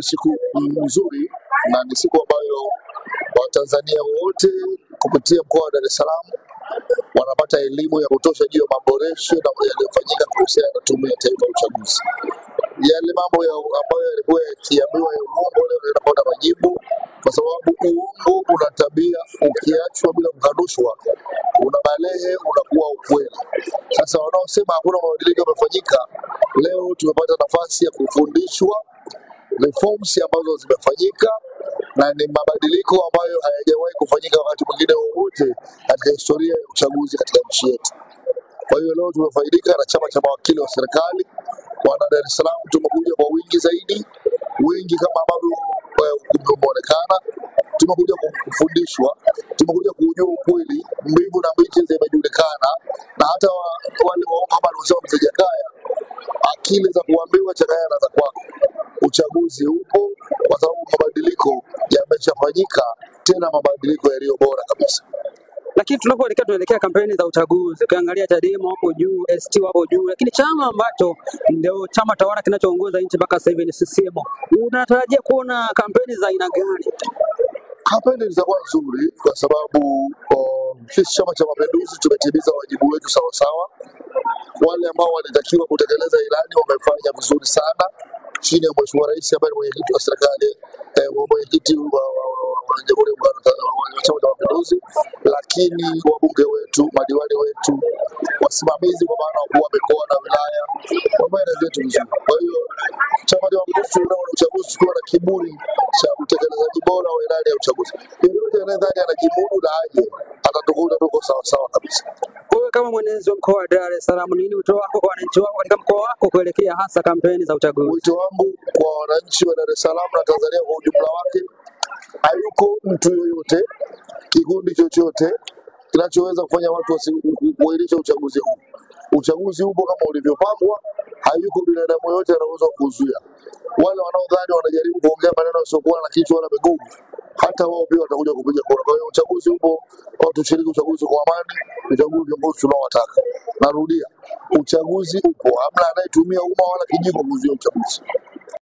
ni siku nzuri na ni siku ambayo Watanzania wote kupitia mkoa wa Dar es Salaam wanapata elimu ya kutosha juu ya maboresho na yaliyofanyika kuhusiana na Tume ya Taifa ya Uchaguzi. Yale mambo ambayo yalikuwa yakiambiwa ya uongo leo yanapata majibu, kwa sababu uongo una tabia, ukiachwa bila kukanushwa unabalehe, unakuwa ukweli. Sasa wanaosema hakuna mabadiliko yamefanyika, leo tumepata nafasi ya kufundishwa reforms ambazo zimefanyika na ni mabadiliko ambayo hayajawahi kufanyika wakati mwingine wowote katika historia ya uchaguzi katika nchi yetu. Kwa hiyo leo tumefaidika na chama cha mawakili wa serikali. Wana Dar es Salaam tumekuja kwa wingi zaidi, wingi kama ambavyo umeonekana. Tumekuja kufundishwa, tumekuja kujua ukweli, mbivu na mbichi zimejulikana, na hata wale kama walisema Mzee Jakaya, akili za kuambiwa changanya na za kwako. Uchaguzi upo kwa sababu mabadiliko yameshafanyika, tena mabadiliko yaliyo bora kabisa. Lakini tunapoelekea kampeni za uchaguzi, ukiangalia Chadema hapo juu, ST hapo juu, lakini chama ambacho ndio chama tawala kinachoongoza nchi mpaka sasa hivi ni CCM. Unatarajia kuona kampeni za aina gani? Kampeni zitakuwa nzuri kwa sababu sisi Chama cha Mapinduzi tumetimiza wajibu wetu sawasawa. Wale ambao walitakiwa kutekeleza ilani wamefanya vizuri sana chini ya Mheshimiwa Rais ambaye ni mwenyekiti wa serikali, mwenyekiti wa Jamhuri ya Chama cha Mapinduzi, lakini wabunge wetu, madiwani wetu, wasimamizi kwa maana wakuu wa mikoa na wilaya wamefanya vitu vizuri. Kwa hiyo Chama cha Mapinduzi tunaona uchaguzi tukiwa na kiburi cha utekelezaji bora wa ilani ya uchaguzi. Yeyote anayedhani anajimudu na aje atatukuta tuko sawasawa kabisa. Wewe kama mwenezi wa mkoa wa Dar es Salaam, nini wito wako kwa wananchi wako katika mkoa wako kuelekea hasa kampeni za uchaguzi? Wito wangu kwa wananchi wa Dar es Salaam na Tanzania kwa ujumla wake, hayuko mtu yoyote, kikundi chochote kinachoweza kufanya watu kuahirisha uchaguzi huu. Uchaguzi upo kama ulivyopangwa, hayuko binadamu yoyote anaweza kuzuia. Wale wanaodhani wanajaribu kuongea maneno yasiokuwa na kichwa wala miguu, hata wao pia watakuja kupiga kura. Kwa hiyo uchaguzi upo, watu tushiriki uchaguzi kwa amani, uchaguzi viongozi tunaowataka. Narudia, uchaguzi upo, hamna anayetumia umma wala kijiko kuzuia uchaguzi.